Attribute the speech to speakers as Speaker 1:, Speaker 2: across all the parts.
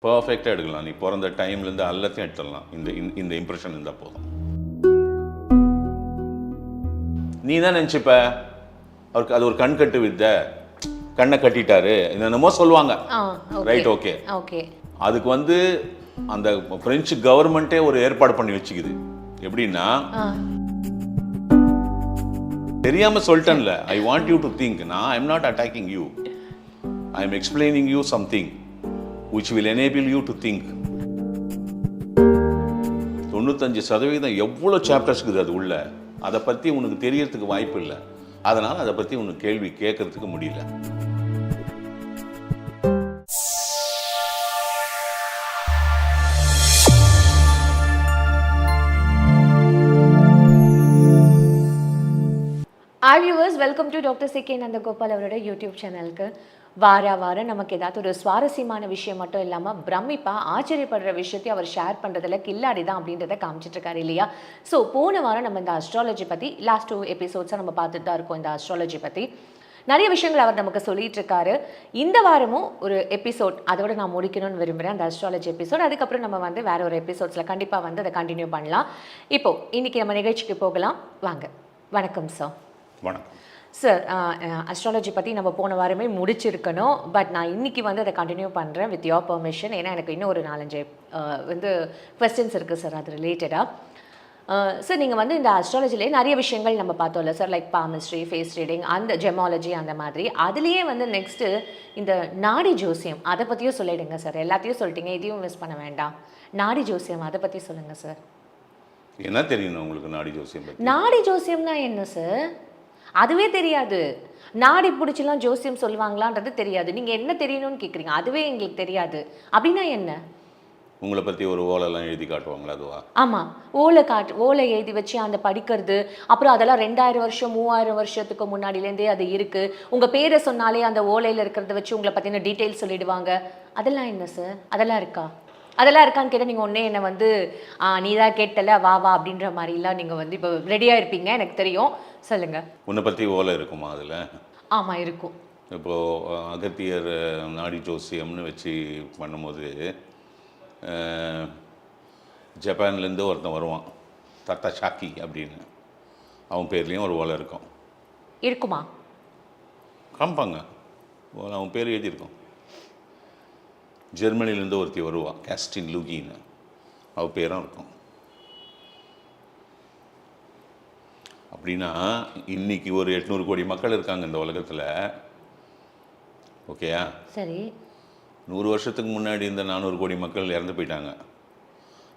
Speaker 1: பர்ஃபெக்டாக எடுக்கலாம். நீ பிறந்த டைம்லேருந்து எல்லாத்தையும் எடுத்துடலாம். இந்த இம்ப்ரெஷன் இருந்தால் போதும். நீ தான் நினச்சிப்ப அவருக்கு அது ஒரு கண் கட்டு வித்தை, கண்ணை கட்டிட்டாரு என்னென்னமோ சொல்லுவாங்க. Right, okay
Speaker 2: okay.
Speaker 1: அதுக்கு வந்து அந்த பிரெஞ்சு கவர்மெண்ட்டே ஒரு ஏற்பாடு பண்ணி வச்சுக்குது. எப்படின்னா, தெரியாம சொல்லிட்டேன்ல, I want you to think. நான் I am not attacking you, I am explaining you something which will enable you to think. 95% எவ்வளோ சாப்டர்ஸ் இருக்குது அது உள்ள. அதை பற்றி உனக்கு தெரியறதுக்கு வாய்ப்பு இல்லை. அதனால் அதை பற்றி உனக்கு கேள்வி கேட்கறதுக்கு முடியல.
Speaker 2: Hi viewers, welcome to Dr. C.K. Nandagopal அவரோட யூடியூப் சேனலுக்கு. வாரம் நமக்கு ஏதாவது ஒரு சுவாரஸ்யமான விஷயம் மட்டும் இல்லாமல் பிரமிப்பாக ஆச்சரியப்படுற விஷயத்தையும் அவர் ஷேர் பண்ணுறதுல கில்லாடி தான் அப்படின்றத காமிச்சிட்டு இருக்காரு இல்லையா? ஸோ போன வாரம் நம்ம இந்த அஸ்ட்ராலஜி பற்றி லாஸ்ட் 2 எபிசோட்ஸாக நம்ம பார்த்துட்டு தான் இருக்கோம். இந்த அஸ்ட்ராலஜி பற்றி நிறைய விஷயங்கள் அவர் நமக்கு சொல்லிட்டு இருக்காரு. இந்த வாரமும் ஒரு எபிசோட் அதோட நான் முடிக்கணும்னு விரும்புகிறேன், அந்த அஸ்ட்ராலஜி எபிசோட். அதுக்கப்புறம் நம்ம வந்து வேற ஒரு எபிசோட்ஸில் கண்டிப்பாக வந்து அதை கண்டினியூ பண்ணலாம். இப்போது இன்னைக்கு நம்ம நிகழ்ச்சிக்கு போகலாம் வாங்க. வணக்கம் சார்.
Speaker 1: வணக்கம்
Speaker 2: சார். அஸ்ட்ராலஜி பற்றி நம்ம போன வாரமே முடிச்சிருக்கணும், பட் நான் இன்றைக்கி வந்து அதை கண்டினியூ பண்ணுறேன் வித் யோர் பெர்மிஷன். ஏன்னா எனக்கு இன்னும் ஒரு 4-5 வந்து கொஸ்டின்ஸ் இருக்குது சார் அது ரிலேட்டடாக. சார் நீங்கள் வந்து இந்த அஸ்ட்ராலஜிலே நிறைய விஷயங்கள் நம்ம பார்த்தோம்ல sir, like palmistry, face reading, அந்த ஜெமாலஜி அந்த மாதிரி. அதுலேயே வந்து நெக்ஸ்ட்டு இந்த நாடி ஜோசியம் அதை பற்றியும் சொல்லிடுங்க சார். எல்லாத்தையும் சொல்லிட்டீங்க, இதையும் மிஸ் பண்ண வேண்டாம். நாடி ஜோசியம் அதை பற்றி சொல்லுங்கள் சார்.
Speaker 1: என்ன தெரியணும் உங்களுக்கு நாடி ஜோசியம் பற்றி?
Speaker 2: நாடி ஜோசியம்னா என்ன சார்? அதுவே தெரியாது. நாடி பிடிச்சலாம் ஜோசியம் சொல்லுவாங்களான்றது தெரியாது. நீங்கள் என்ன தெரியணும்னு கேட்குறீங்க, அதுவே எங்களுக்கு தெரியாது அப்படின்னா என்ன?
Speaker 1: உங்களை பற்றி ஒரு ஓலைலாம் எழுதி காட்டுவாங்களா அதுவா?
Speaker 2: ஆமாம், ஓலை எழுதி வச்சு அந்த படிக்கிறது. அப்புறம் அதெல்லாம் 2000 வருஷம் 3000 வருஷத்துக்கு முன்னாடிலேருந்தே அது இருக்குது. உங்கள் பேரை சொன்னாலே அந்த ஓலையில் இருக்கிறத வச்சு உங்களை பற்றின டீட்டெயில்ஸ் சொல்லிடுவாங்க. அதெல்லாம் என்ன சார்? அதெல்லாம் இருக்கா? அதெல்லாம் இருக்கான்னு கேட்டால் நீங்கள் ஒன்றே என்னை வந்து நீ தான் கேட்டல வா வா அப்படின்ற மாதிரிலாம் நீங்கள் வந்து இப்போ ரெடியாக இருப்பீங்க எனக்கு தெரியும். சொல்லுங்கள்.
Speaker 1: உன்னை பற்றி ஓலை இருக்குமா அதில்?
Speaker 2: ஆமாம் இருக்கும்.
Speaker 1: இப்போது அகத்தியர் நாடி ஜோசியம்னு வச்சு பண்ணும்போது ஜப்பான்லேருந்து ஒருத்தன் வருவான், தத்தா ஷாக்கி அப்படின்னு. அவன் பேர்லேயும் ஒரு ஓலை இருக்கும்.
Speaker 2: இருக்குமா?
Speaker 1: காமிப்பாங்க, அவன் பேர் எழுதியிருக்கோம். ஜெர்மனிலேருந்து ஒருத்தி வருவான், கேஸ்டின் லூகின்னு, அவள் பேரும் இருக்கும். அப்படின்னா இன்னைக்கு ஒரு 800 கோடி மக்கள் இருக்காங்க இந்த உலகத்தில். ஓகேயா?
Speaker 2: சரி.
Speaker 1: 100 வருஷத்துக்கு முன்னாடி இந்த 400 கோடி மக்கள் இறந்து போயிட்டாங்க.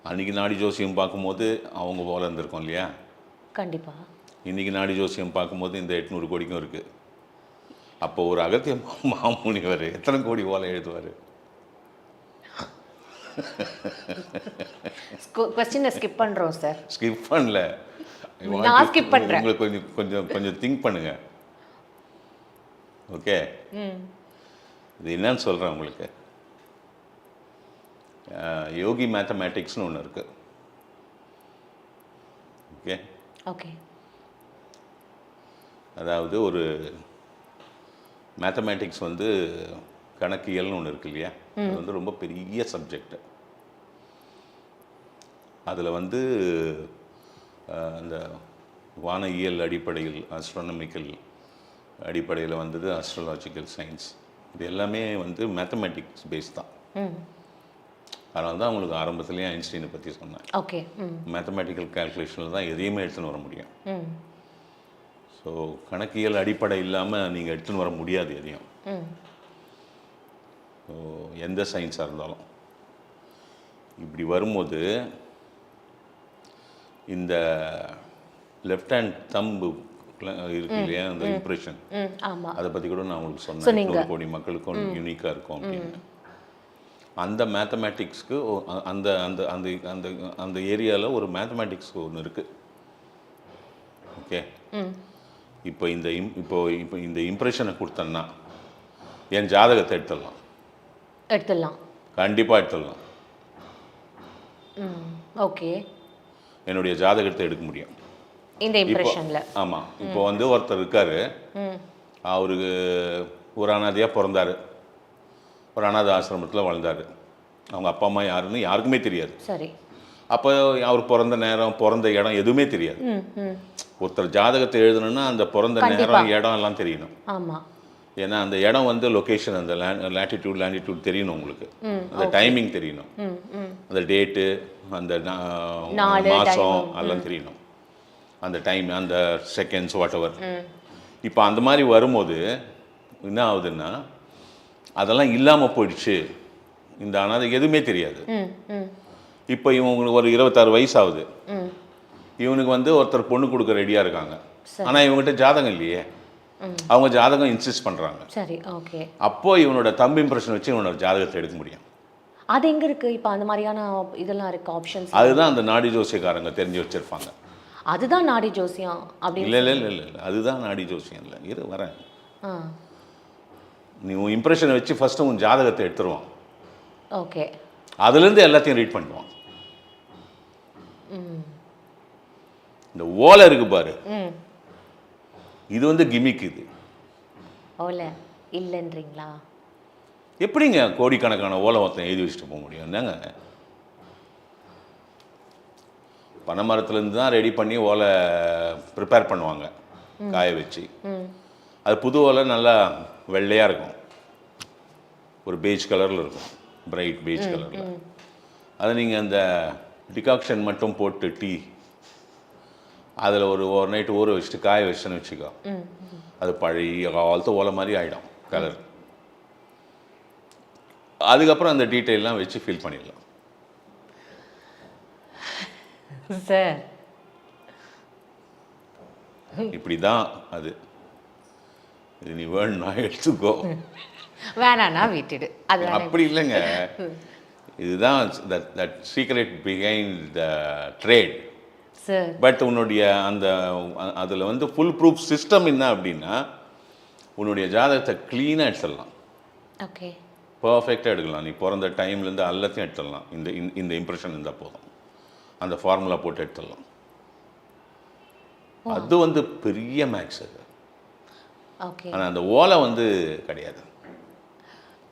Speaker 1: அன்றைக்கி நாடி ஜோசியம் பார்க்கும்போது அவங்க போல இருந்திருக்கோம் இல்லையா?
Speaker 2: கண்டிப்பாக.
Speaker 1: இன்றைக்கி நாடி ஜோசியம் பார்க்கும்போது இந்த 800 கோடிக்கும் இருக்குது. அப்போ ஒரு அகத்திய மாமுனிவர் எத்தனை கோடி ஓலை எழுதுவார்?
Speaker 2: क्वेश्चन ஸ்கிப் பண்றோம் சார்.
Speaker 1: ஸ்கிப் பண்ணல,
Speaker 2: நான் ஸ்கிப் பண்றேன்.
Speaker 1: உங்களுக்கு கொஞ்சம் திங்க் பண்ணுங்க. ஓகே, இது என்னன்னு சொல்கிறேன் உங்களுக்கு. யோகி மேத்தமேட்டிக்ஸ்னு ஒன்று இருக்கு. Okay
Speaker 2: okay.
Speaker 1: அதாவது ஒரு மேத்தமேட்டிக்ஸ் வந்து கணக்கியல்னு ஒன்று இருக்கு இல்லையா? அது வந்து ரொம்ப பெரிய சப்ஜெக்ட். அதில் வந்து அந்த வானியல் அடிப்படையில், ஆஸ்ட்ரானமிக்கல் அடிப்படையில் வந்தது ஆஸ்ட்ராலாஜிக்கல் சயின்ஸ். இது எல்லாமே வந்து மேத்தமேட்டிக்ஸ் பேஸ் தான். அதனால தான் உங்களுக்கு ஆரம்பத்துலேயே ஐன்ஸ்டீனை பற்றி சொன்னேன்.
Speaker 2: ஓகே.
Speaker 1: மேத்தமேட்டிக்கல் கால்குலேஷனில் தான் எதையுமே எடுத்துன்னு வர முடியும். ஸோ கணக்கியல் அடிப்படை இல்லாமல் நீங்கள் எடுத்துன்னு வர முடியாது எதையும். ஸோ எந்த சயின்ஸாக இருந்தாலும் இப்படி வரும்போது இந்த லெஃப்ட் ஹேண்ட் தம்பு இருக்கு இல்லையா, அந்த இம்ப்ரெஷன், அதை பற்றி கூட நான் உங்களுக்கு சொன்னேன். 100 கோடி மக்களுக்கும் யூனிக்காக இருக்கும் அப்படின்னு. அந்த மேத்தமேட்டிக்ஸ்க்கு அந்த அந்த அந்த அந்த அந்த ஏரியாவில் ஒரு மேத்தமேட்டிக்ஸ் ஒன்று இருக்குது. ஓகே. இப்போ இந்த இம்ப்ரெஷனை கொடுத்தேன்னா என் ஜாதகத்தை எடுத்துடலாம். கண்டிப்பாக எடுத்துடலாம்.
Speaker 2: ஓகே.
Speaker 1: என்னுடைய ஜாதகத்தை எடுக்க முடியும்
Speaker 2: இந்த இம்ப்ரெஷனில்.
Speaker 1: ஆமாம். இப்போ வந்து ஒருத்தர் இருக்கார், அவருக்கு ஒரு அனாதையாக பிறந்தார், ஒரு அனாதை ஆசிரமத்தில் வளர்ந்தார். அவங்க அப்பா அம்மா யாருன்னு யாருக்குமே தெரியாது.
Speaker 2: சரி.
Speaker 1: அப்போ அவர் பிறந்த நேரம், பிறந்த இடம் எதுவுமே தெரியாது. ஒருத்தர் ஜாதகத்தை எழுதணும்னா அந்த பிறந்த நேரம், இடம் எல்லாம் தெரியணும்.
Speaker 2: ஆமாம்.
Speaker 1: ஏன்னா அந்த இடம் வந்து லொக்கேஷன், அந்த லேட்டிடியூட் லேண்டிடியூட் தெரியணும் உங்களுக்கு, அந்த டைமிங் தெரியணும், அந்த டேட்டு, அந்த மாதம் எல்லாம் தெரியணும், அந்த டைம், அந்த செகண்ட்ஸ், வாட் எவர். இப்போ அந்த மாதிரி வரும்போது என்ன ஆகுதுன்னா அதெல்லாம் இல்லாமல் போயிடுச்சு. இந்த ஆனால் எதுவுமே தெரியாது. இப்போ இவங்களுக்கு ஒரு 26 வயசு ஆகுது. இவனுக்கு வந்து ஒருத்தர் பொண்ணு கொடுக்க ரெடியாக இருக்காங்க. ஆனால் இவங்ககிட்ட ஜாதகம் இல்லையே. அவங்க ஜாதகம் இன்சிஸ்ட் பண்ணுறாங்க.
Speaker 2: சரி, ஓகே.
Speaker 1: அப்போ இவனோட தம்பு இம்ப்ரெஷன் வச்சு இவனோட ஜாதகத்தை எடுக்க முடியும்.
Speaker 2: அது எங்கே இருக்குது இப்போ? அந்த மாதிரியான இதெல்லாம் இருக்குது ஆப்ஷன்ஸ்.
Speaker 1: அதுதான் அந்த நாடி ஜோசியக்காரங்க தெரிஞ்சு வச்சுருப்பாங்க.
Speaker 2: அதுதான் நாடி ஜோசியம் அப்படி?
Speaker 1: இல்லை இல்லை இல்லை இல்லை, அதுதான் நாடி ஜோசியம் இல்லை. இரு வரேன். நீ உன் இம்ப்ரெஷனை வச்சு ஃபஸ்ட்டு உன் ஜாதகத்தை எடுத்துருவான்.
Speaker 2: ஓகே.
Speaker 1: அதுலேருந்து எல்லாத்தையும் ரீட் பண்ணுவான். இந்த ஓலை இருக்கு பாரு, இது வந்து கிமிக். இது
Speaker 2: ஓலை இல்லைன்றீங்களா?
Speaker 1: எப்படிங்க கோடிக்கணக்கான ஓலை ஒருத்தன் எழுதி வச்சுட்டு போக முடியும்? என்னங்க, பனை மரத்துலேருந்து தான் ரெடி பண்ணி ஓலை ப்ரிப்பேர் பண்ணுவாங்க, காய வச்சு. அது புது ஓலை நல்லா வெள்ளையாக இருக்கும், ஒரு பேஜ் கலரில் இருக்கும், பிரைட் பேஜ் கலரில். அதை நீங்கள் அந்த டிகாக்ஷன் மட்டும் போட்டு டீ அதில் ஒரு நைட்டு ஊற வச்சுட்டு காய வச்சுன்னு வச்சுக்கோ, அது பழைய காலத்து ஓலை மாதிரி ஆகிடும் கலர். அதுக்கப்புறம் அந்த டீட்டெயிலாம் வச்சு ஃபில் பண்ணிடலாம்
Speaker 2: சார்.
Speaker 1: இப்படி தான் அது. இது நீ வேணும்னா எடுத்துக்கோ,
Speaker 2: வேணான்னா விட்டுடு. அது
Speaker 1: அப்படி இல்லைங்க. இதுதான் that secret behind the trade. But உன்னுடைய அந்த அதில் வந்து ஃபுல் ப்ரூஃப் சிஸ்டம் என்ன அப்படின்னா, உன்னுடைய ஜாதகத்தை க்ளீனாக எடுத்துடலாம்.
Speaker 2: ஓகே,
Speaker 1: பர்ஃபெக்டாக எடுக்கலாம். நீ பிறந்த டைம்லேருந்து எல்லாத்தையும் எடுத்துடலாம். இந்த இம்ப்ரெஷன் இருந்தால் போதும், அந்த ஃபார்முலா போட்டு எடுத்துடலாம். அது வந்து பெரிய மேக்ஸ் அது.
Speaker 2: ஓகே.
Speaker 1: ஆனால் அந்த ஓலை வந்து கிடையாது.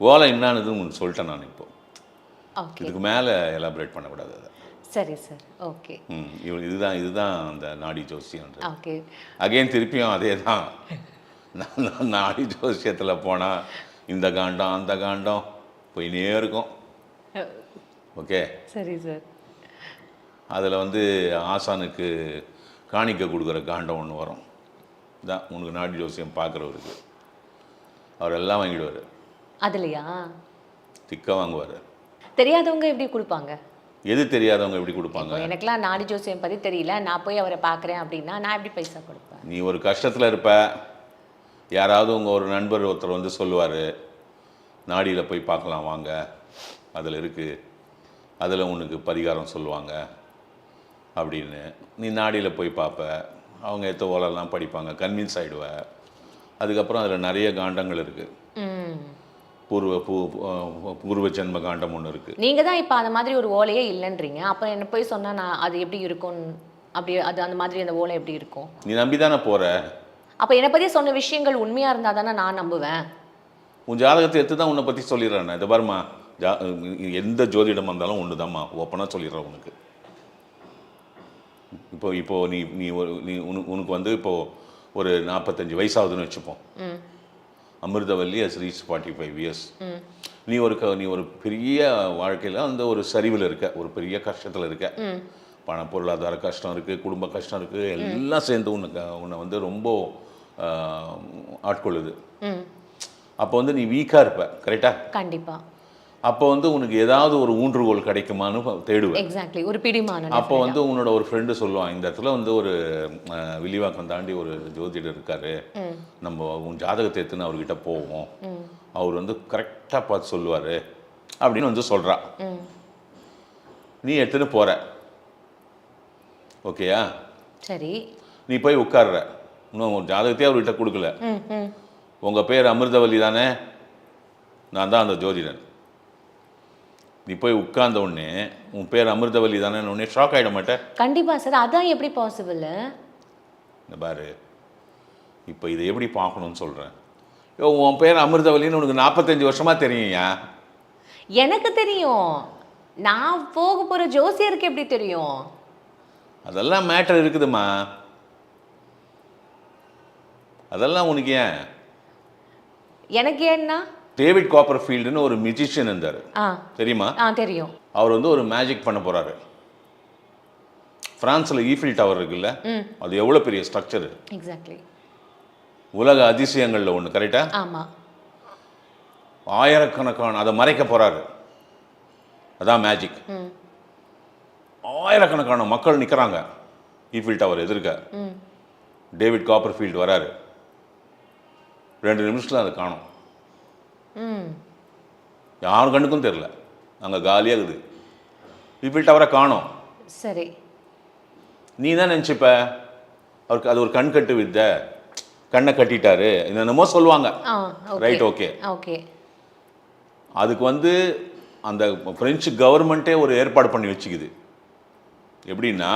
Speaker 1: ஓலை என்னானதுன்னு சொல்லிட்டேன் நான். இப்போ இதுக்கு மேலே எலாபரேட் பண்ணக்கூடாது அதை.
Speaker 2: சரி சார், ஓகே.
Speaker 1: இதுதான் அந்த நாடி ஜோசியம்.
Speaker 2: ஓகே.
Speaker 1: அகைன் திருப்பியும் அதே தான். நாடி ஜோசியத்தில் போனால் இந்த காண்டம் அந்த காண்டம் போயினே இருக்கும். ஓகே,
Speaker 2: சரி சார்.
Speaker 1: அதில் வந்து ஆசானுக்கு காணிக்க கொடுக்குற காண்டம் ஒன்று வரும். தான் உனக்கு நாடி ஜோசியம் பார்க்குறவருக்கு அவர் எல்லாம் வாங்கிடுவார்.
Speaker 2: அதுலையா
Speaker 1: திக்காக வாங்குவார்.
Speaker 2: தெரியாதவங்க எப்படி கொடுப்பாங்க?
Speaker 1: எது தெரியாதவங்க எப்படி கொடுப்பாங்க?
Speaker 2: எனக்குலாம் நாடி ஜோசியம் பற்றி தெரியல, நான் போய் அவரை பார்க்குறேன் அப்படின்னா நான் எப்படி பைசா கொடுப்பேன்?
Speaker 1: நீ ஒரு கஷ்டத்தில் இருப்ப, யாராவது உங்கள் ஒரு நண்பர் ஒருத்தர் வந்து சொல்லுவார், நாடியில் போய் பார்க்கலாம் வாங்க, அதில் இருக்குது, அதில் உனக்கு பரிகாரம் சொல்லுவாங்க அப்படின்னு. நீ நாடியில் போய் பார்ப்ப, அவங்க எத்த ஓலெல்லாம் படிப்பாங்க, கன்வின்ஸ் ஆகிடுவ. அதுக்கப்புறம் அதில் நிறைய காண்டங்கள் இருக்குது. பூர்வ ஜென்ம காண்டம் ஒன்று இருக்குது.
Speaker 2: நீங்கள் தான் இப்போ அந்த மாதிரி ஒரு ஓலையே இல்லைன்றீங்க, அப்போ என்ன போய் சொன்னால் நான் அது எப்படி இருக்கும்? அப்படி அது அந்த மாதிரி அந்த ஓலை எப்படி இருக்கும்?
Speaker 1: நீ நம்பி தானே போகிற.
Speaker 2: அப்போ என்னை பற்றி சொன்ன விஷயங்கள் உண்மையாக இருந்தால் தானே நான் நம்புவேன்.
Speaker 1: உன் ஜாதகத்தை எடுத்து தான் உன்னை பற்றி சொல்லிடுறேன். இதை பாருமா, எந்த ஜோதிடம் வந்தாலும் ஒன்று தான்மா, ஓப்பனாக சொல்லிடுறேன் உனக்கு. இப்போ உனக்கு வந்து இப்போது ஒரு 45 வயசாகுதுன்னு வச்சுப்போம். Amirthavalli has reached 45 years. நீ ஒரு பெரிய வாழ்க்கையில் அந்த ஒரு சரிவில் இருக்க, ஒரு பெரிய கஷ்டத்தில் இருக்க. பண பொருளாதார கஷ்டம் இருக்குது, குடும்ப கஷ்டம் இருக்குது, எல்லாம் சேர்ந்து உன்னை வந்து ரொம்ப ஆட்கொள்ளுது. அப்போ வந்து நீ வீக்காக இருப்ப, கரெக்டாக?
Speaker 2: கண்டிப்பாக.
Speaker 1: அப்போ வந்து உனக்கு ஏதாவது ஒரு ஊன்றுகோல் கிடைக்குமான்னு தேடுவேன்.
Speaker 2: எக்ஸாக்ட்லி, ஒரு பிடிமான.
Speaker 1: அப்போ வந்து உன்னோட ஒரு ஃப்ரெண்டு சொல்லுவான், இந்த இடத்துல வந்து ஒரு வில்லிவாக்கம் தாண்டி ஒரு ஜோதிடர் இருக்காரு, நம்ம உன் ஜாதகத்தை எடுத்துன்னு அவர்கிட்ட போவோம், அவர் வந்து கரெக்டாக பார்த்து சொல்லுவார் அப்படின்னு வந்து சொல்கிறா. நீ எடுத்துன்னு போகிற, ஓகேயா?
Speaker 2: சரி.
Speaker 1: நீ போய் உட்கார்ற, இன்னும் ஒரு ஜாதகத்தையே அவர்கிட்ட கொடுக்கல. உங்கள் பேர் அமிர்தவல்லி தானே? நான் தான் அந்த ஜோதிடன். நீ போய் உட்கார்ந்த உடனே உன் பேர் அமிர்தவல்லி தானே உடனே ஷாக் ஆகிட மாட்டேன்?
Speaker 2: கண்டிப்பாக சார். அதான் எப்படி பாசிபிள்?
Speaker 1: இந்த பாரு, இப்போ இதை எப்படி பார்க்கணும்னு சொல்கிறேன். உன் பேர் அமிர்தவல்லின்னு உனக்கு 45 வருஷமாக தெரியும்யா.
Speaker 2: எனக்கு தெரியும், நான் போக போற ஜோசியருக்கு எப்படி தெரியும்?
Speaker 1: அதெல்லாம் மேட்டர் இருக்குதுமா, அதெல்லாம் உனக்கு ஏன்?
Speaker 2: எனக்கு ஏன்னா
Speaker 1: டேவிட் காப்பர்ஃபீல்டுன்னு ஒரு மியூசிஷியன் இருந்தார், தெரியுமா?
Speaker 2: தெரியும்.
Speaker 1: அவர் வந்து ஒரு மேஜிக் பண்ண போறாரு. பிரான்ஸ்ல ஈஃபில் டவர் இருக்குல்ல, அது எவ்வளவு பெரிய ஸ்ட்ரக்சர்,
Speaker 2: எக்ஸாக்ட்லி
Speaker 1: உலக அதிசயங்கள்ல ஒண்ணு, கரெக்டா?
Speaker 2: ஆமா.
Speaker 1: ஆயிரக்கணக்கான அதை மறைக்க போறாரு, அதான் மேஜிக். ஆயிரக்கணக்கான மக்கள் நிற்கிறாங்க ஈஃபில் டவர் எதிர்க்க. டேவிட் காப்பர்ஃபீல்டு வராரு, 2 நிமிஷத்தில் அதை காணும். யார் கண்ணுக்கும் தெரியல, அங்கே காலியாக இருக்குது, ஈஃபில் டவரை காணும்.
Speaker 2: சரி, நீ
Speaker 1: தான் நினச்சிப்ப அவருக்கு அது ஒரு கண் கட்டு வித்த, கண்ணை கட்டிட்டாரு என்னென்னமோ சொல்லுவாங்க. Right, okay
Speaker 2: okay.
Speaker 1: அதுக்கு வந்து அந்த பிரெஞ்சு கவர்மெண்ட்டே ஒரு ஏற்பாடு பண்ணி வச்சுக்குது. எப்படின்னா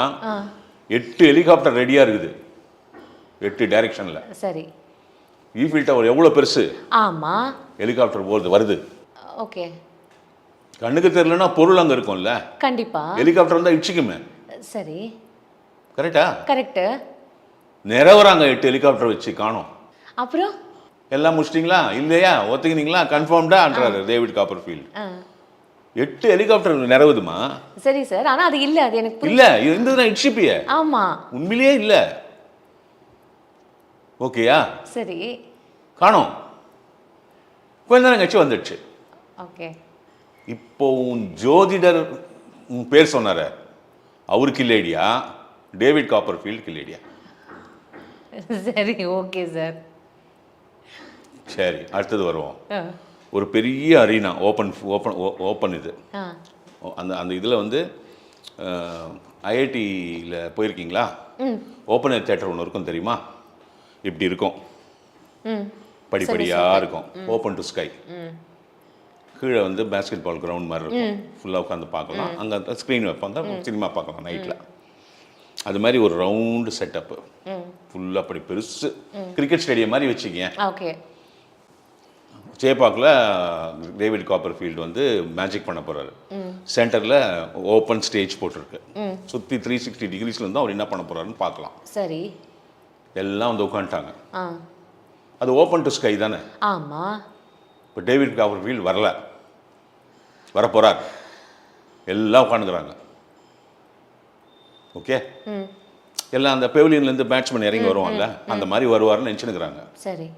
Speaker 1: 8 ஹெலிகாப்டர் ரெடியாக இருக்குது, 8 டைரக்ஷனில்.
Speaker 2: சரி.
Speaker 1: ஈஃபில் டவர் எவ்வளோ பெருசு,
Speaker 2: ஆமா,
Speaker 1: ஹெலிகாப்டர் போகிறது வருது.
Speaker 2: ஓகே.
Speaker 1: கண்ணுக்கு தெரியலன்னா பொருள் அங்கே இருக்கும்ல,
Speaker 2: கண்டிப்பா.
Speaker 1: ஹெலிகாப்டர் இருந்தால் இடிச்சுக்குமே.
Speaker 2: சரி,
Speaker 1: கரெக்டா?
Speaker 2: கரெக்ட்.
Speaker 1: நிறவறாங்க 8 ஹெலிகாப்டர் வச்சு காணோம்.
Speaker 2: அப்புறம்
Speaker 1: எல்லாம் முடிச்சிட்டிங்களா இல்லையா ஒத்துக்கினீங்களா கன்ஃபார்ம்டான்றாரு டேவிட் காப்பர்ஃபீல்டு. 8 ஹெலிகாப்டர் நிறவுதுமா.
Speaker 2: சரி சார், ஆனா அது இல்ல, அது எனக்கு
Speaker 1: இல்ல இருந்ததுன்னா இட்ஷிப்பிய.
Speaker 2: ஆமா,
Speaker 1: உண்மையிலேயே இல்ல. ஓகேயா?
Speaker 2: சரி,
Speaker 1: காணோம். கொஞ்ச நேரம் கழிச்சு வந்துடுச்சு.
Speaker 2: ஓகே. இப்போ
Speaker 1: உன் ஜோதிடர் உன் பேர் சொன்னார, அவருக்கு இல்லைடியா, டேவிட் காப்பர்ஃபீல்டுக்கு இல்லைடியா?
Speaker 2: சரி, ஓகே சார்.
Speaker 1: சரி, அடுத்தது வருவோம். ஒரு பெரிய அரீனா, ஓப்பன் இது. அந்த அந்த இதில் வந்து ஐஐடியில் போயிருக்கீங்களா? ஓப்பன் ஏர் தியேட்டர் ஒன்று இருக்கும் தெரியுமா? இப்படி இருக்கும், படிப்படியாக இருக்கும், ஓப்பன் டு ஸ்கை. கீழே வந்து பேஸ்கெட் பால் கிரவுண்ட் மாதிரி இருக்கும், ஃபுல்லாக உட்காந்து பார்க்கலாம். அங்கே ஸ்க்ரீன் வைப்பாங்க, சினிமா பார்க்கலாம் நைட்டில். அது மாதிரி ஒரு ரவுண்டு செட்டப்பு, ஃபுல்லாக அப்படி பெருசு, கிரிக்கெட் ஸ்டேடியம் மாதிரி வச்சுக்கங்க.
Speaker 2: ஓகே.
Speaker 1: சேப்பாக்கில் டேவிட் காப்பர்ஃபீல்டு வந்து மேஜிக் பண்ண போகிறாரு. சென்டரில் ஓப்பன் ஸ்டேஜ் போட்டிருக்கு, சுற்றி 360 டிகிரிஸ்ல இருந்து அவர் என்ன பண்ண போகிறாருன்னு பார்க்கலாம்.
Speaker 2: சரி,
Speaker 1: எல்லாம் வந்து உட்காந்துட்டாங்க. அது ஓப்பன் டு ஸ்கை தானே?
Speaker 2: ஆமாம்.
Speaker 1: இப்போ டேவிட் காப்பர்ஃபீல்டு வரப்போகிறார், எல்லாம் உட்காந்துக்கிறாங்க. ஓகே, எல்லாம் அந்த பெவிலியன்லேருந்து பேட்ஸ்மேன் இறங்கி வருவாங்கல்ல, அந்த மாதிரி வருவார்னு நினச்சினுக்கிறாங்க.
Speaker 2: சரி.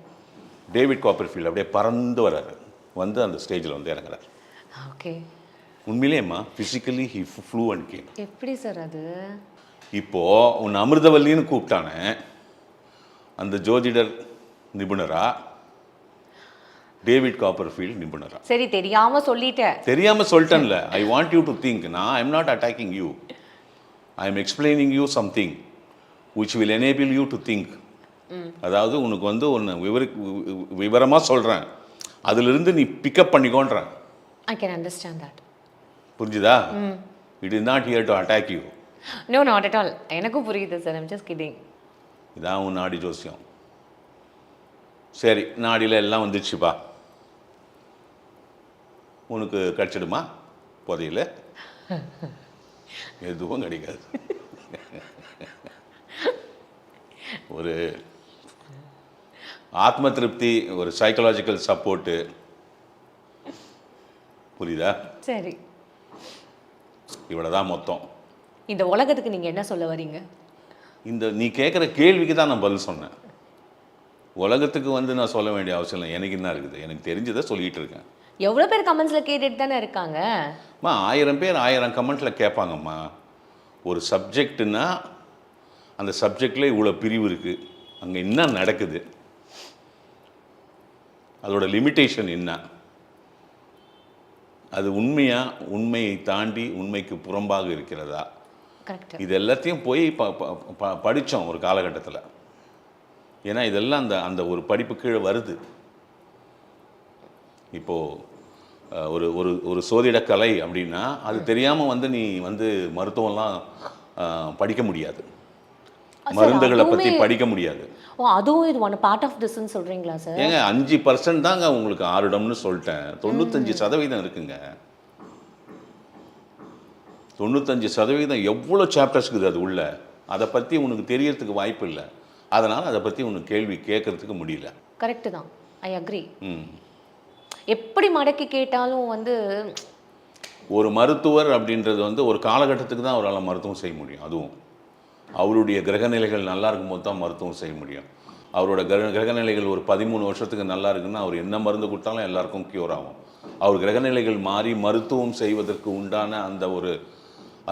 Speaker 1: டேவிட் காப்பர்ஃபீல்டு அப்படியே பறந்து வர்றாரு, வந்து அந்த ஸ்டேஜில் வந்து இறங்குறாரு.
Speaker 2: ஓகே.
Speaker 1: உண்மையிலேயேம்மா physically he flew and came.
Speaker 2: எப்படி சார் அது?
Speaker 1: இப்போது உன் அமிர்தவல்லின்னு கூப்பிட்டானே அந்த ஜோதிடர் நிபுணரா, டேவிட் காப்பர்ஃபீல்டு நிபுணரா?
Speaker 2: சரி, தெரியாமல் சொல்லிட்டேன்.
Speaker 1: தெரியாமல் சொல்லிட்டேன்ல. I want you to think. நான் I am not attacking you, I am explaining you something which will enable you to think. அதாவது உனக்கு வந்து ஒன்று விவரமாக சொல்கிறேன், அதிலிருந்து நீ பிக்கப் பண்ணிக்கோன்றேன்.
Speaker 2: I can understand that.
Speaker 1: புரிஞ்சுதா? It is not here to attack you.
Speaker 2: No, not at all. எனக்கும் புரியுது சார், ஐம் ஜஸ்ட் கிட்டிங்.
Speaker 1: இதான் உன் நாடி ஜோசியம். சரி, நாடியில் எல்லாம் வந்துடுச்சுப்பா, உனக்கு கிடச்சிடுமா புதையில? எதுவும் கிடைக்காது. ஒரு ஆத்ம திருப்தி, ஒரு சைக்கலாஜிக்கல் சப்போர்ட்டு, புரியுதா?
Speaker 2: சரி,
Speaker 1: இவ்வளோதான் மொத்தம்.
Speaker 2: இந்த உலகத்துக்கு நீங்கள் என்ன சொல்ல வரீங்க?
Speaker 1: இந்த நீ கேட்குற கேள்விக்கு தான் நான் பதில் சொன்னேன். உலகத்துக்கு வந்து நான் சொல்ல வேண்டிய அவசியம் இல்லை, எனக்கு என்ன இருக்குது, எனக்கு தெரிஞ்சதை சொல்லிகிட்டு இருக்கேன்.
Speaker 2: எவ்வளோ பேர் கமெண்ட்ஸில் கேட்டுட்டு தானே இருக்காங்க.
Speaker 1: அம்மா 1000 பேர் 1000 கமெண்ட்டில் கேட்பாங்கம்மா. ஒரு சப்ஜெக்டுன்னா அந்த சப்ஜெக்டில் இவ்வளோ பிரிவு இருக்குது, அங்கே என்ன நடக்குது, அதோட லிமிட்டேஷன் என்ன, அது உண்மையை தாண்டி உண்மைக்கு புறம்பாக இருக்கிறதா, இது எல்லாத்தையும் போய் படித்தோம் ஒரு காலகட்டத்தில். ஏன்னா இதெல்லாம் அந்த அந்த ஒரு படிப்பு கீழே வருது. இப்போது ஒரு ஒரு ஒரு சோதிடக்கலை அப்படின்னா அது தெரியாமல் வந்து நீ வந்து மருத்துவம்லாம் படிக்க முடியாது. மருந்துகளை பற்றி படிக்க முடியாது.
Speaker 2: ஓ, அதுவும் இது ஒன் பார்ட் ஆஃப் திஸ்ன்னு சொல்கிறீங்களா சார்?
Speaker 1: ஏங்க 5% தாங்க உங்களுக்கு ஆருடம்னு சொல்லிட்டேன். 95% இருக்குங்க. 95% எவ்வளோ சாப்டர்ஸ் இருக்குது அது உள்ள. அதை பற்றி உனக்கு தெரியறதுக்கு வாய்ப்பு இல்லை. அதனால் அதை பற்றி உனக்கு கேள்வி கேட்கறதுக்கு முடியல.
Speaker 2: கரெக்டு தான், ஐ அக்ரி. எப்படி மடக்கி கேட்டாலும் வந்து
Speaker 1: ஒரு மருத்துவர் அப்படின்றது வந்து ஒரு காலகட்டத்துக்கு தான் அவரால் மருத்துவம் செய்ய முடியும். அதுவும் அவருடைய கிரகநிலைகள் நல்லா இருக்கும்போது தான் மருத்துவம் செய்ய முடியும். அவரோட கிரகநிலைகள் ஒரு 13 வருஷத்துக்கு நல்லா இருக்குன்னா அவர் என்ன மருந்து கொடுத்தாலும் எல்லாருக்கும் க்யூர் ஆகும். அவர் கிரகநிலைகள் மாறி மருத்துவம் செய்வதற்கு உண்டான அந்த ஒரு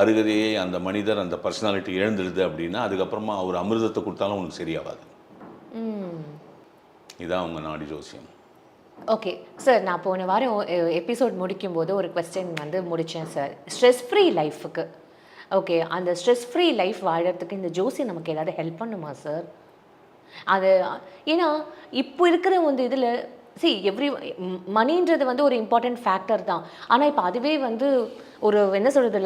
Speaker 1: அருகதையை அந்த மனிதர் அந்த பர்சனாலிட்டி இழந்துடுது அப்படின்னா அதுக்கப்புறமா அவர் அமிர்தத்தை கொடுத்தாலும் உனக்கு சரியாகாது. இதான் அவங்க நாடி ஜோசியம்.
Speaker 2: ஓகே சார், நான் போன வாரம் எபிசோட் முடிக்கும்போது ஒரு கொஸ்டின் வந்து முடித்தேன் சார். ஸ்ட்ரெஸ் ஃப்ரீ லைஃபுக்கு, ஓகே, அந்த ஸ்ட்ரெஸ் ஃப்ரீ லைஃப் வாழறதுக்கு இந்த ஜோசி நமக்கு ஏதாவது ஹெல்ப் பண்ணுமா சார்? அது ஏன்னா இப்போ இருக்கிற வந்து இதில் மணின்றது வந்து ஒரு இம்பார்ட்டண்ட் ஃபேக்டர் தான். ஆனால் இப்போ அதுவே வந்து ஒரு என்ன சொல்கிறது,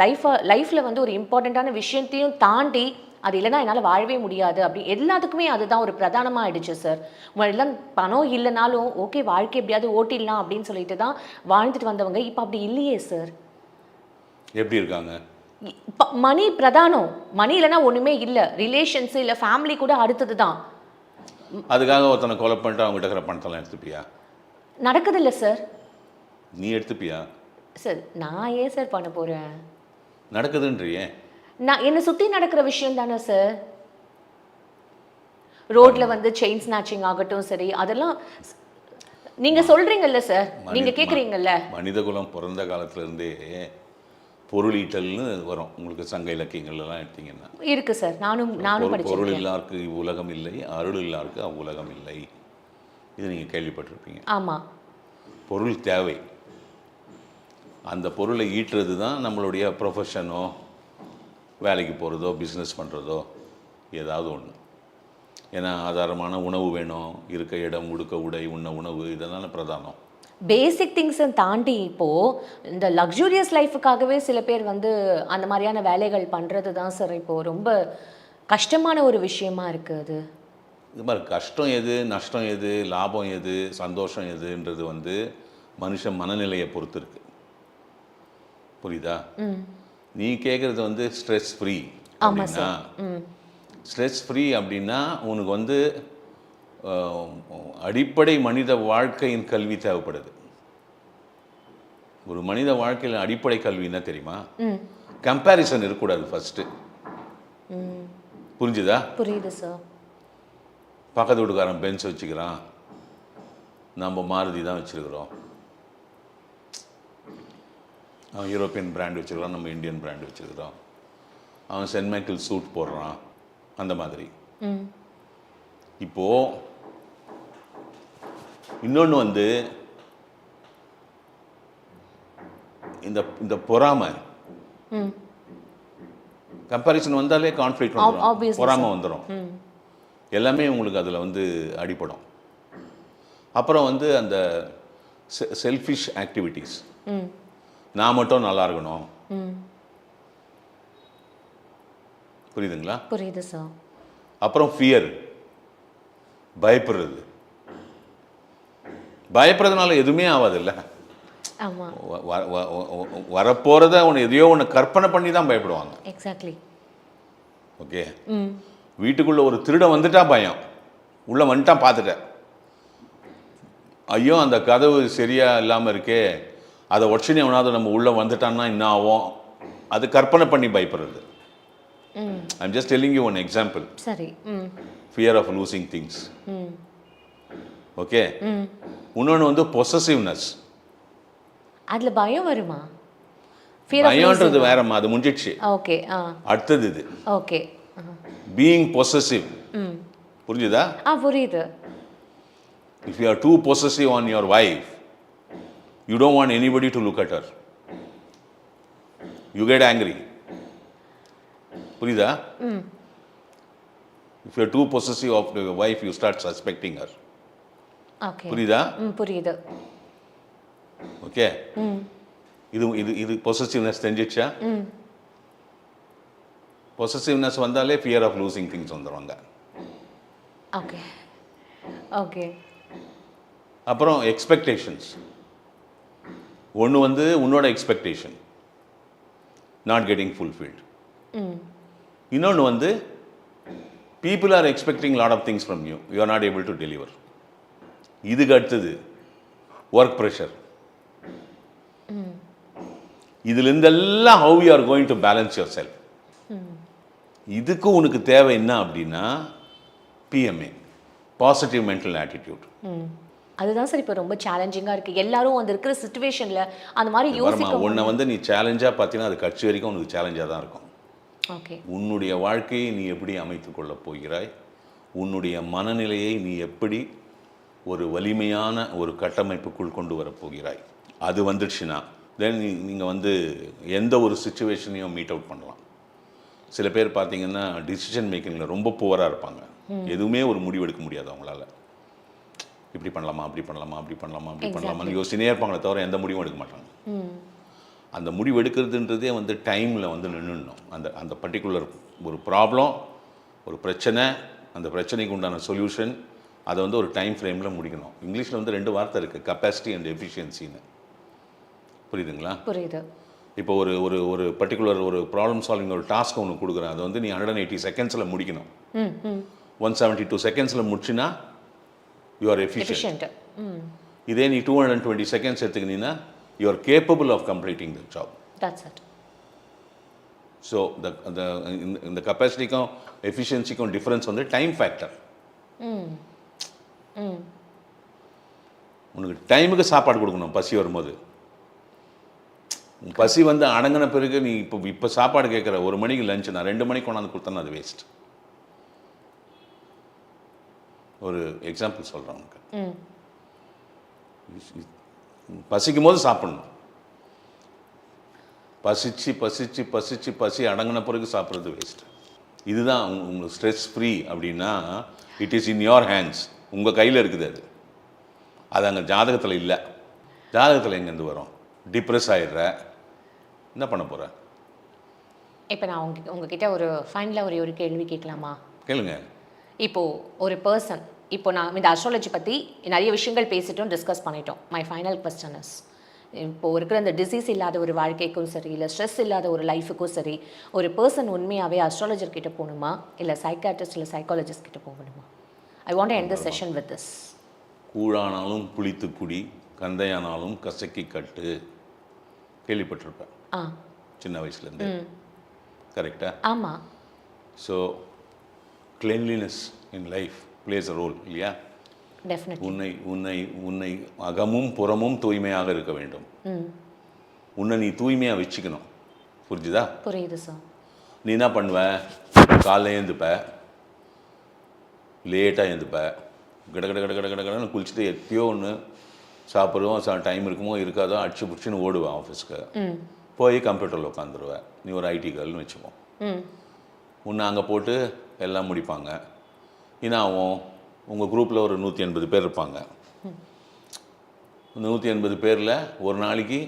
Speaker 2: லைஃப்பில் வந்து ஒரு இம்பார்ட்டண்ட்டான விஷயத்தையும் தாண்டி அது இல்லைனா என்னால் வாழவே முடியாது அப்படி எல்லாத்துக்குமே அதுதான் ஒரு பிரதானமாக ஆயிடுச்சு சார். எல்லாம் பணம் இல்லைனாலும் ஓகே வாழ்க்கை எப்படியாவது ஓட்டிடலாம் அப்படின்னு சொல்லிட்டு தான் வாழ்ந்துட்டு வந்தவங்க இப்போ அப்படி இல்லையே சார்.
Speaker 1: எப்படி இருக்காங்க?
Speaker 2: மணி பிரதானம், மணி இல்லைனா ஒன்றுமே இல்லை. ரிலேஷன்ஸு இல்லை ஃபேமிலி கூட அடுத்தது தான்.
Speaker 1: அதுக்காக ஒருத்தனை கொலை பண்ணிட்டு அவங்ககிட்ட இருக்கிற பணத்தெல்லாம் எடுத்துப்பியா?
Speaker 2: நடக்குது இல்லை சார்.
Speaker 1: நீ எடுத்துப்பியா
Speaker 2: சார்? நான் ஏன் சார் பண்ண போகிறேன்?
Speaker 1: நடக்குதுன்றியே.
Speaker 2: நான் என்னை சுற்றி நடக்கிற விஷயம் தானே சார். ரோட்ல வந்து செயின் ஸ்நாச்சிங் ஆகட்டும் சரி, அதெல்லாம் நீங்கள் சொல்கிறீங்கல்ல சார், நீங்கள் கேட்குறீங்கல்ல.
Speaker 1: மனித குலம் பிறந்த காலத்துலேருந்தே பொருளீட்டல்னு வரும். உங்களுக்கு சங்க இலக்கியங்கள்லாம் எடுத்தீங்கன்னா
Speaker 2: இருக்கு சார். நானும் படிச்சிருக்கேன்.
Speaker 1: பொருள் இல்லாருக்கு உலகம் இல்லை, அருள் இல்லாருக்கு அவ்வுலகம் இல்லை. இது நீங்கள் கேள்விப்பட்டிருப்பீங்க.
Speaker 2: ஆமாம்.
Speaker 1: பொருள் தேவை. அந்த பொருளை ஈட்டுறது தான் நம்மளுடைய ப்ரொஃபஷனோ, வேலைக்கு போகிறதோ, பிஸ்னஸ் பண்ணுறதோ ஏதாவது ஒன்று. ஏன்னா ஆதாரமான உணவு வேணும், இருக்க இடம், உடுக்க உடை, உண்ண உணவு, இதெல்லாம் பிரதானம்.
Speaker 2: பேசிக் திங்ஸை தாண்டி இப்போது இந்த லக்ஸூரியஸ் லைஃபுக்காகவே சில பேர் வந்து அந்த மாதிரியான வேலைகள் பண்ணுறது தான் சார் இப்போது ரொம்ப கஷ்டமான ஒரு விஷயமா இருக்குது. அது
Speaker 1: இது மாதிரி கஷ்டம் எது, நஷ்டம் எது, லாபம் எது, சந்தோஷம் எதுன்றது வந்து மனுஷன் மனநிலையை பொறுத்து இருக்கு. புரியுதா? நீ கேட்குறது வந்து ஸ்ட்ரெஸ் ஃப்ரீ அப்படின்னா, ஸ்ட்ரெஸ் ஃப்ரீ அப்படின்னா உனக்கு வந்து அடிப்படை மனித வாழ்க்கையின் கல்வி தேவைப்படுது. ஒரு மனித வாழ்க்கையில் அடிப்படை கல்வி என்ன தெரியுமா? கம்பேரிசன் இருக்கக்கூடாது ஃபர்ஸ்ட். புரிஞ்சுதா?
Speaker 2: புரியுது சார்.
Speaker 1: பக்கத்து வீட்டுக்காரன் பென்ஸ் வச்சுக்கிறான், நம்ம மாருதி தான் வச்சுருக்கிறோம். அவன் யூரோப்பியன் பிராண்ட் வச்சுருக்கிறான், நம்ம இந்தியன் பிராண்ட் வச்சுருக்கிறோம். அவன் சென்ட் மைக்கேல் சூட் போடுறான், அந்த மாதிரி. இப்போது இன்னொன்று வந்து இந்த இந்த பொறாமை, கம்பேரிசன் வந்தாலே கான்ஃப்ளிக்ட் வந்துடும், பொறாமை வந்துடும். எல்லாமே உங்களுக்கு அதில் வந்து அடிப்படும். அப்புறம் வந்து அந்த செல்ஃபிஷ் ஆக்டிவிட்டீஸ், நான் மட்டும் நல்லா இருக்கணும். புரியுதுங்களா?
Speaker 2: புரியுது சார்.
Speaker 1: அப்புறம் ஃபியர், பயப்படுறது. பயப்படுறதுனால எதுவுமே ஆகாது இல்லை. வரப்போறத அவனை எதையோ ஒன்று கற்பனை பண்ணி தான் பயப்படுவாங்க.
Speaker 2: எக்ஸாக்ட்லி.
Speaker 1: ஓகே, வீட்டுக்குள்ள ஒரு திருடன் வந்துட்டா பயம், உள்ள வந்துட்டான் பார்த்துட்டேன், ஐயோ அந்த கதவு சரியா இல்லாமல் இருக்கே, அதை உடச்சினே அவனாவது நம்ம உள்ள வந்துட்டான்னா என்ன ஆகும், அது கற்பனை பண்ணி பயப்படுறது. I'm just telling you one example.
Speaker 2: சரி.
Speaker 1: Fear of losing things. Okay. இன்னொன்று வந்து possessiveness.
Speaker 2: அதுல பயம் வருமா?
Speaker 1: பயம்ன்றது வேறம்மா, அது முடிஞ்சிடுச்சு.
Speaker 2: ஓகே.
Speaker 1: அடுத்தது இது.
Speaker 2: ஓகே.
Speaker 1: Being possessive. புரிஞ்சுதா?
Speaker 2: புரியுது.
Speaker 1: If you are too possessive on your wife, you don't want anybody to look at her. You get angry. புரியுதா? If you are too possessive of your wife, you start suspecting her.
Speaker 2: Okay.
Speaker 1: புரியுதா?
Speaker 2: புரியுது.
Speaker 1: Okay. இது இது இது possessiveness தெரிஞ்சிச்சா? Possessiveness வந்தாலே fear of losing things வந்துடுவாங்க.
Speaker 2: Okay okay.
Speaker 1: அப்புறம் எக்ஸ்பெக்டேஷன்ஸ். ஒன்று வந்து உன்னோட எக்ஸ்பெக்டேஷன் நாட் கெட்டிங் ஃபுல்ஃபில்ட். இன்னொன்று வந்து people are expecting lot of things from you, you are not able to deliver. இதுக்கு அடுத்தது ஒர்க் ப்ரெஷர். இதுலேருந்தெல்லாம் how you are going to balance yourself. இதுக்கு உனக்கு தேவை என்ன அப்படின்னா பிஎம்ஏ, பாசிட்டிவ் மென்டல் ஆட்டிடியூட்.
Speaker 2: அதுதான் சார் இப்போ ரொம்ப சேலஞ்சிங்காக இருக்குது. எல்லாரும் அந்த இருக்கிற சுச்சுவேஷனில் அந்த மாதிரி யோசிக்க.
Speaker 1: உன்னை வந்து நீ சேலஞ்சாக பார்த்தீங்கன்னா அது கட்சி வரைக்கும் உனக்கு சேலஞ்சாக தான் இருக்கும்.
Speaker 2: ஓகே.
Speaker 1: உன்னுடைய வாழ்க்கையை நீ எப்படி அமைத்துக் கொள்ளப் போகிறாய், உன்னுடைய மனநிலையை நீ எப்படி ஒரு வலிமையான ஒரு கட்டமைப்புக்குள் கொண்டு வரப்போகிறாய், அது வந்துடுச்சுன்னா தென் நீங்கள் வந்து எந்த ஒரு சுச்சுவேஷனையும் மீட் அவுட் பண்ணலாம். சில பேர் பார்த்தீங்கன்னா டிசிஷன் மேக்கிங்கில் ரொம்ப புவராக இருப்பாங்க. எதுவுமே ஒரு முடிவு எடுக்க முடியாது அவங்களால. இப்படி பண்ணலாமா, அப்படி பண்ணலாமா, அப்படி பண்ணலாமா, அப்படி பண்ணலாமான்னு யோசிச்சுனே இருப்பாங்களே தவிர எந்த முடிவும் எடுக்க மாட்டாங்க. அந்த முடிவு எடுக்கிறதுன்றதே வந்து டைமில் வந்து நின்றுடணும். அந்த அந்த பர்டிகுலர் ஒரு ப்ராப்ளம், ஒரு பிரச்சனை, அந்த பிரச்சனைக்கு உண்டான சொல்யூஷன், அதை வந்து ஒரு டைம் ஃப்ரேமில் முடிக்கணும். இங்கிலீஷில் வந்து 2 வார்த்தை இருக்குது, கெப்பாசிட்டி அண்ட் எஃபிஷியன்சின்னு. புரியுதுங்களா?
Speaker 2: புரியுது.
Speaker 1: இப்போ ஒரு ஒரு ஒரு பர்டிகுலர் ஒரு ப்ராப்ளம் சால்விங் ஒரு டாஸ்க் ஒன்று கொடுக்குறேன், அதை வந்து நீ 180 செகண்ட்ஸில் முடிக்கணும். 172 செகண்ட்ஸில் முடிச்சுன்னா யூ ஆர் எஃபிஷியன்ட். இதே நீ 220 செகண்ட்ஸ் எடுத்துக்கினீங்கன்னா you are capable of completing the job.
Speaker 2: That's it.
Speaker 1: So இந்த கெப்பாசிட்டிக்கும் எஃபிஷியன்சிக்கும் டிஃப்ரென்ஸ் வந்து டைம் ஃபேக்டர். உனக்கு டைமுக்கு சாப்பாடு கொடுக்கணும். பசி வரும்போது பசி வந்து அடங்கின பிறகு நீ இப்போ சாப்பாடு கேட்குற 1 மணிக்கு லஞ்ச், நான் 2 மணிக்கு கொண்டாந்து கொடுத்தேன்னா அது வேஸ்ட். ஒரு எக்ஸாம்பிள் சொல்கிறேன் உனக்கு. பசிக்கும் போது சாப்பிடணும். பசிச்சு பசிச்சு பசிச்சு பசி அடங்கின பிறகு சாப்பிட்றது வேஸ்ட். இதுதான் உங்களுக்கு ஸ்ட்ரெஸ் ஃப்ரீ அப்படின்னா it is in your hands. உங்கள் கையில் இருக்குது அது. அது அங்கே ஜாதகத்தில் இல்லை. ஜாதகத்தில் எங்கேருந்து வரும்? டிப்ரெஸ் ஆகிடுற, என்ன பண்ண போகிற?
Speaker 2: இப்போ நான் உங்ககிட்ட ஒரு ஃபைனலாக ஒரு கேள்வி கேட்கலாமா?
Speaker 1: கேளுங்க.
Speaker 2: இப்போது ஒரு பர்சன், இப்போ நான் இந்த அஸ்ட்ராலஜி பற்றி நிறைய விஷயங்கள் பேசிட்டோம், டிஸ்கஸ் பண்ணிட்டோம். மை ஃபைனல் கொஸ்டின் இஸ், இப்போது இருக்கிற இந்த டிசீஸ் இல்லாத ஒரு வாழ்க்கைக்கும் சரி, இல்லை ஸ்ட்ரெஸ் இல்லாத ஒரு லைஃபுக்கும் சரி, ஒரு பர்சன் உண்மையாகவே அஸ்ட்ராலஜர் கிட்ட போகணுமா, இல்லை சைக்காட்ரிஸ்ட் இல்லை சைக்காலஜிஸ்ட் கிட்ட போகணுமா? I want to end the session with this.
Speaker 1: கூழானாலும் புளித்து குடி, கந்தையானாலும் கசக்கி கட்டு. கேள்விப்பட்டிருப்பேன் சின்ன வயசுலேருந்து. கரெக்டா?
Speaker 2: ஆமாம்.
Speaker 1: So cleanliness in life plays a role இல்லையா?
Speaker 2: டெஃபினெட்லி.
Speaker 1: உன்னை உன்னை உன்னை அகமும் புறமும் தூய்மையாக இருக்க வேண்டும். உன்னை நீ தூய்மையாக வச்சுக்கணும். புரிஞ்சுதா?
Speaker 2: புரியுது சார்.
Speaker 1: நீ என்ன பண்ணுவ? காலைல எழுந்துப்ப, லேட்டாக எழுந்துப்ப, கட கட கட கட கட கடன்னு குளிச்சுட்டு எத்தையோ ஒன்று சாப்பிடுவோம், டைம் இருக்குமோ இருக்காதோ அடிச்சு பிடிச்சின்னு ஓடுவேன் ஆஃபீஸ்க்கு. போய் கம்ப்யூட்டரில் உட்காந்துருவேன். நீ ஒரு ஐடி கேர்ள்னு வச்சுப்போம். உன்னை அங்கே போட்டு எல்லாம் முடிப்பாங்க. இனாவும் உங்கள் குரூப்பில் ஒரு 180 பேர் இருப்பாங்க. 180 பேரில் ஒரு நாளைக்கு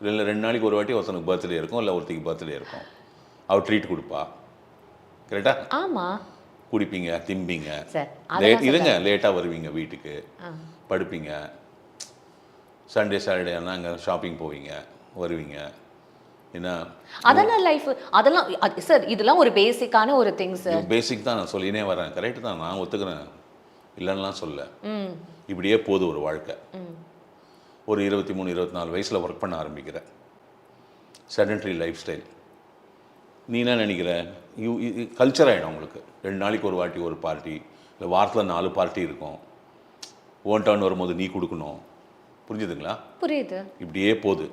Speaker 1: இல்லை 2 நாளைக்கு ஒரு வாட்டி ஒருத்தனுக்கு பர்த்டே இருக்கும், இல்லை ஒருத்திக்கு பர்த்டே இருக்கும். அவள் ட்ரீட் கொடுப்பா. கரெக்டா?
Speaker 2: ஆமாம்.
Speaker 1: குடிப்பீங்க, திம்பிங்க,
Speaker 2: இருங்க,
Speaker 1: லேட்டாக வருவீங்க வீட்டுக்கு, படுப்பீங்க. சண்டே சாட்டர்டே ஆனால் அங்கே ஷாப்பிங் போவீங்க, வருவீங்க. ஏன்னா
Speaker 2: அதெல்லாம் லைஃப், அதெல்லாம் சார் இதெல்லாம் ஒரு பேசிக்கான ஒரு திங்ஸ்.
Speaker 1: பேசிக் தான் நான் சொல்லினே வரேன். கரெக்டு தான், நான் ஒத்துக்கிறேன், இல்லைன்னா சொல்ல. இப்படியே போகுது ஒரு வாழ்க்கை. ஒரு 23-24 வயசில் ஒர்க் பண்ண ஆரம்பிக்கிறேன். Sedentary life style. நீ என்ன நினைக்கிற? கல்ச்சர் ஆகிடும் உங்களுக்கு. 2 நாளைக்கு ஒரு வாட்டி ஒரு பார்ட்டி, இல்லை வாரத்தில் 4 பார்ட்டி இருக்கும். ஓன் டர்ன் வரும்போது நீ கொடுக்கணும். புரிஞ்சுதுங்களா?
Speaker 2: புரியுது.
Speaker 1: இப்படியே போகுது.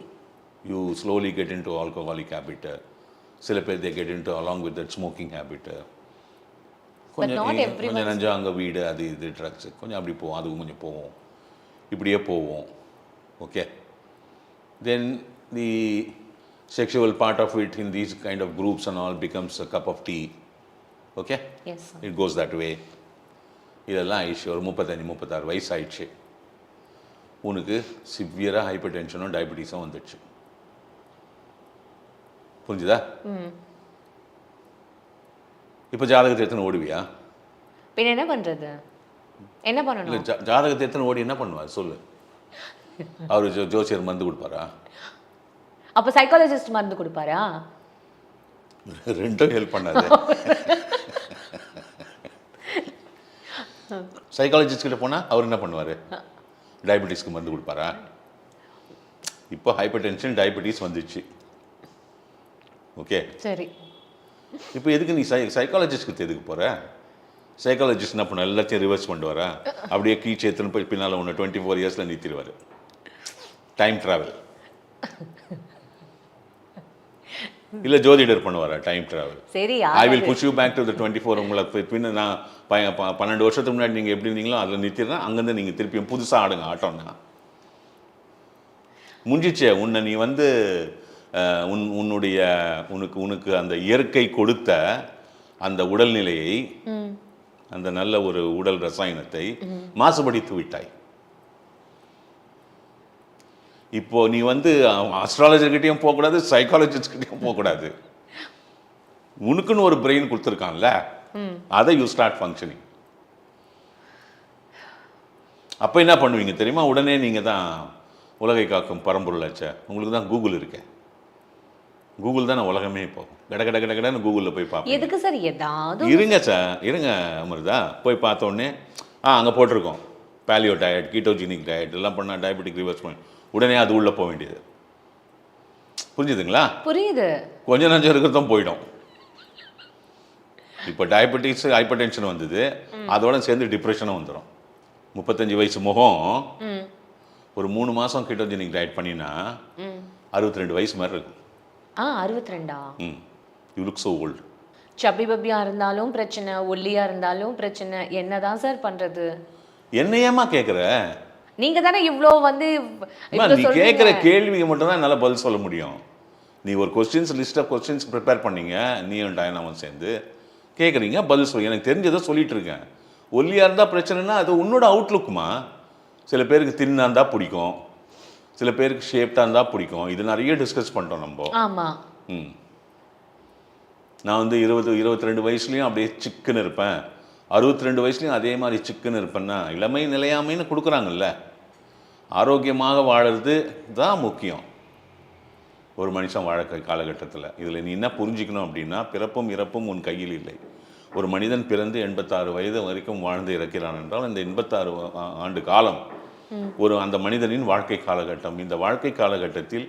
Speaker 1: You slowly get in to alcoholic habit. சில பேர் they get in to along with that smoking habit. கொஞ்சம் நஞ்சா அங்கே வீடு, அது இது ட்ரக்ஸு, கொஞ்சம் அப்படி போவோம், அதுக்கு கொஞ்சம் போவோம், இப்படியே போவோம். Okay. Then the sexual part of it in these kind of groups and all becomes a cup of tea. Okay?
Speaker 2: Yes, sir.
Speaker 1: It goes that way. இதெல்லாம் ஆயிடுச்சு. ஒரு 35-36 வயசு ஆயிடுச்சு. உனக்கு சிவியராக ஹைப்பர் டென்ஷனும் டயபெட்டிஸும் வந்துடுச்சு. புரிஞ்சுதா? இப்போ ஜாதகத்தை எத்தனை ஓடுவியா?
Speaker 2: பின்ன என்ன பண்ணுறது? என்ன
Speaker 1: இல்லை
Speaker 2: பண்ணணும்?
Speaker 1: ஜாதகத்தை எத்தனை ஓடி என்ன பண்ணுவார் சொல்லு. அவர் ஜோசியர் மருந்து கொடுப்பாரா?
Speaker 2: அப்போ சைக்காலஜிஸ்ட் மருந்து கொடுப்பாரா?
Speaker 1: ரெண்டும் ஹெல்ப் பண்ணாது. சைக்காலஜிஸ்ட் கிட்ட போனால் அவர் என்ன பண்ணுவார்? டயபெட்டிஸ்க்கு மருந்து கொடுப்பாரா? இப்போ ஹைப்பர் டென்ஷன் டயபெட்டிஸ் வந்துச்சு. ஓகே
Speaker 2: சரி.
Speaker 1: இப்போ எதுக்கு நீ சைக்காலஜிஸ்ட்க்கு எதுக்கு போகிற? சைக்காலஜிஸ்ட் என்ன பண்ண எல்லாத்தையும் ரிவர்ஸ் பண்ணிட்டு வரா, அப்படியே கீழே எத்தனை போய் பின்னால் ஒன்று 24 இயர்ஸில் நிறுத்திடுவார். டைம் ட்ராவல் இல்லை ஜோதிடர் பண்ணுவாரா டைம் ட்ராவல்?
Speaker 2: சரி.
Speaker 1: I will push you back to the 24. உங்களுக்கு பின்ன நான் 12 வருஷத்துக்கு முன்னாடி நீங்கள் எப்படி இருந்தீங்களோ அதில் நிறுத்திடுறேன். அங்கேருந்து நீங்கள் திருப்பியும் புதுசாக ஆடுங்க ஆட்டோன்னா முடிஞ்சிச்சே. உன்னை நீ வந்து உன்னுடைய உனக்கு அந்த இயற்கை கொடுத்த அந்த உடல்நிலையை, அந்த நல்ல ஒரு உடல் ரசாயனத்தை மாசுபடித்து விட்டாய். இப்போ நீ வந்து அஸ்ட்ராலஜர்கிட்டையும் போகக்கூடாது, சைக்காலஜிஸ்ட்கிட்டையும் போகக்கூடாது. உனக்குன்னு ஒரு பிரெயின் கொடுத்துருக்கான்ல, அதை யூ ஸ்டார்ட் ஃபங்க்ஷனிங். அப்போ என்ன பண்ணுவீங்க தெரியுமா? உடனே நீங்கள் தான் உலகை காக்கும் பரம்பொருளாச்சே. உங்களுக்கு தான் கூகுள் இருக்கே. கூகுள் தான் உலகமே போகும். கட கட கட கடன்னு கூகுளில் போய் பார்ப்போம்.
Speaker 2: எதுக்கு சார்? ஏதாவது
Speaker 1: இருங்க சார், இருங்க அமிர்தா. போய் பார்த்த உடனே அங்கே போட்டிருக்கோம் பேலியோ டயட், கீட்டோஜெனிக் டயட் எல்லாம் பண்ணால் டயபெட்டிக் ரிவர்ஸ் பண்ணி உடனே அது உள்ளே போக வேண்டியது. புரிஞ்சுதுங்களா?
Speaker 2: புரியுது.
Speaker 1: கொஞ்சம் நஞ்சம் இருக்கிறதும் போயிடும். இப்போ டயபெட்டிக்ஸ் ஹைப்பர் டென்ஷன் வந்தது, அதோட சேர்ந்து டிப்ரெஷனும் வந்துடும். 35 வயசு முகம் ஒரு 3 மாதம் கீட்டோஜெனிக் டயட் பண்ணினா 62 வயசு மாதிரி இருக்கும்.
Speaker 2: 62ஆ?
Speaker 1: You look so old.
Speaker 2: Chubby பப்பியாக இருந்தாலும் பிரச்சனை, ஒல்லியாக இருந்தாலும் பிரச்சனை. என்னதான் சார் பண்ணுறது?
Speaker 1: என்னையேமா கேட்குற?
Speaker 2: நீங்கள் தானே இவ்வளோ வந்து
Speaker 1: நீ கேட்குற கேள்விக்கு மட்டும் தான் என்னால் பதில் சொல்ல முடியும். நீ ஒரு questions list of questions prepare பண்ணீங்க, நீயும் டயனாவும் சேர்ந்து கேட்குறீங்க, பதில் சொல்லி எனக்கு தெரிஞ்சதை சொல்லிட்டு இருக்கேன். ஒல்லியாக இருந்தால் பிரச்சனைனா அது உன்னோட அவுட்லுக்குமா. சில பேருக்கு தின்னா இருந்தால் பிடிக்கும், சில பேருக்கு ஷேப்டாக இருந்தால் பிடிக்கும். இது நிறைய டிஸ்கஸ் பண்ணிட்டோம் நம்ம.
Speaker 2: ஆமாம்.
Speaker 1: நான் வந்து 22 வயசுலேயும் அப்படியே சிக்குன்னு இருப்பேன், 62 வயசுலேயும் அதே மாதிரி சிக்குன்னு இருப்பேன்னா இளமை நிலையாமைன்னு கொடுக்குறாங்கல்ல. ஆரோக்கியமாக வாழறது தான் முக்கியம் ஒரு மனுஷன் வாழ காலகட்டத்தில். இதில் நீ என்ன புரிஞ்சிக்கணும் அப்படின்னா, பிறப்பும் இறப்பும் உன் கையில் இல்லை. ஒரு மனிதன் பிறந்து 86 வயது வரைக்கும் வாழ்ந்து இறக்கிறான் என்றால் இந்த 86 ஆண்டு காலம் ஒரு அந்த மனிதனின் வாழ்க்கை காலகட்டம். இந்த வாழ்க்கை காலகட்டத்தில்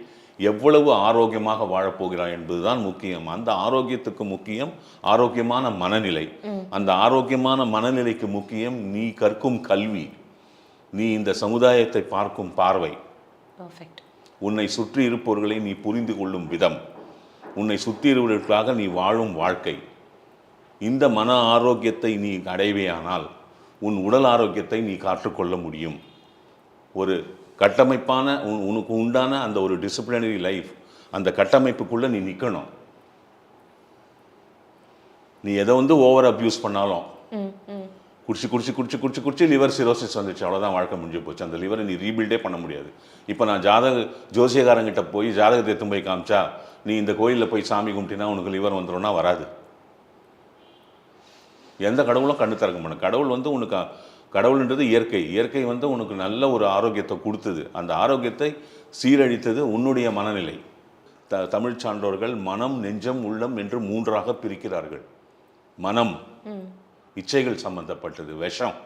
Speaker 1: எவ்வளவு ஆரோக்கியமாக வாழப்போகிறான் என்பதுதான் முக்கியம். அந்த ஆரோக்கியத்துக்கு முக்கியம் ஆரோக்கியமான மனநிலை. அந்த ஆரோக்கியமான மனநிலைக்கு முக்கியம் நீ கற்கும் கல்வி, நீ இந்த சமுதாயத்தை பார்க்கும் பார்வை, உன்னை சுற்றி இருப்பவர்களை நீ புரிந்து கொள்ளும் விதம், உன்னை சுற்றி இருப்பவர்களுக்காக நீ வாழும் வாழ்க்கை. இந்த மன ஆரோக்கியத்தை நீ அடைவேயானால் உன் உடல் ஆரோக்கியத்தை நீ காற்றுக்கொள்ள முடியும். ஒரு கட்டமைப்பான உனக்கு உண்டான அந்த ஒரு டிசிப்ளினரி லைஃப், அந்த கட்டமைப்புக்குள்ளே நீ நிற்கணும். நீ எதை வந்து ஓவர் அப்யூஸ் பண்ணாலும் குடிச்சு லிவர் சிரோசிஸ் வந்துச்சு, அவ்வளோதான், வாழ்க்கை முடிஞ்சு போச்சு. அந்த லிவரை நீ ரீபில்டே பண்ண முடியாது. இப்போ நான் ஜோசியக்காரங்கிட்ட போய் ஜாதகத்தை எடுத்து போய் காமிச்சா, நீ இந்த கோயிலில் போய் சாமி கும்பிட்டினா உனக்கு லிவர் வந்துடும்னா வராது. எந்த கடவுளும் கண்ணு திறக்க மாட்டேன். கடவுள் வந்து உனக்கு, கடவுள்ன்றது இயற்கை. இயற்கை வந்து உனக்கு நல்ல ஒரு ஆரோக்கியத்தை கொடுத்தது. அந்த ஆரோக்கியத்தை சீரழித்தது உன்னுடைய மனநிலை. தமிழ் சான்றோர்கள் மனம், நெஞ்சம், உள்ளம் என்று 3ஆக பிரிக்கிறார்கள். மனம் இச்சைகள் சம்பந்தப்பட்டது, விஷம்.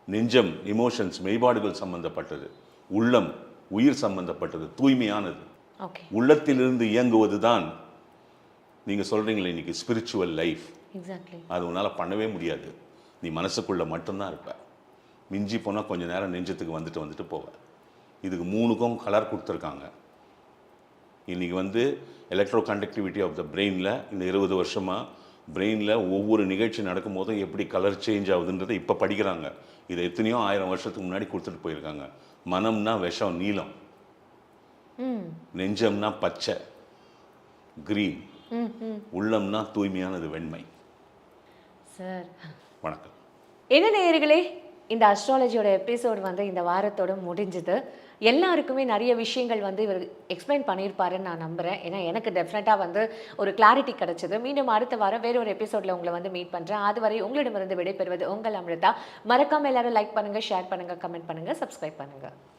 Speaker 1: நெஞ்சம் இமோஷன்ஸ், மெய்பாடுகள் சம்பந்தப்பட்டது. உள்ளம் உயிர் சம்பந்தப்பட்டது, தூய்மையானது. உள்ளத்திலிருந்து இயங்குவது தான் நீங்கள் சொல்கிறீங்களே இன்னைக்கு ஸ்பிரிச்சுவல் லைஃப். அது உன்னால் பண்ணவே முடியாது. நீ மனசுக்குள்ளே மட்டும்தான் இருப்ப. மிஞ்சி போனால் கொஞ்சம் நேரம் நெஞ்சத்துக்கு வந்துட்டு போவேன். இதுக்கு 3க்கும் கலர் கொடுத்துருக்காங்க. இன்றைக்கி வந்து எலக்ட்ரோ கண்டக்டிவிட்டி ஆஃப் த பிரெயினில் இந்த 20 வருஷமாக பிரெயினில் ஒவ்வொரு நிகழ்ச்சி நடக்கும் போதும் எப்படி கலர் சேஞ்ச் ஆகுதுன்றதை இப்போ படிக்கிறாங்க. இதை எத்தனையோ 1000 வருஷத்துக்கு முன்னாடி கொடுத்துட்டு போயிருக்காங்க. மனம்னா விஷம், நீலம். நெஞ்சம்னா பச்சை, கிரீன். உள்ளம்னா தூய்மையானது, வெண்மை.
Speaker 2: சார்
Speaker 1: வணக்கம்.
Speaker 2: என்ன நேயர்களே, இந்த அஸ்ட்ராலஜியோட எபிசோட் வந்து இந்த வாரத்தோட முடிஞ்சுது. எல்லாருக்குமே நிறைய விஷயங்கள் வந்து இவர் எக்ஸ்பிளைன் பண்ணியிருப்பாருன்னு நான் நம்புகிறேன். ஏன்னா எனக்கு டெஃபினட்டாக வந்து ஒரு கிளாரிட்டி கிடச்சிது. மீண்டும் அடுத்த வாரம் வேற ஒரு எபிசோடில் உங்களை வந்து மீட் பண்ணுறேன். அதுவரை உங்களிடமிருந்து விடைபெறுவது உங்கள் அமிர்தா. மறக்காமல் எல்லாரும் லைக் பண்ணுங்கள், ஷேர் பண்ணுங்கள், கமெண்ட் பண்ணுங்கள், சப்ஸ்கிரைப் பண்ணுங்கள்.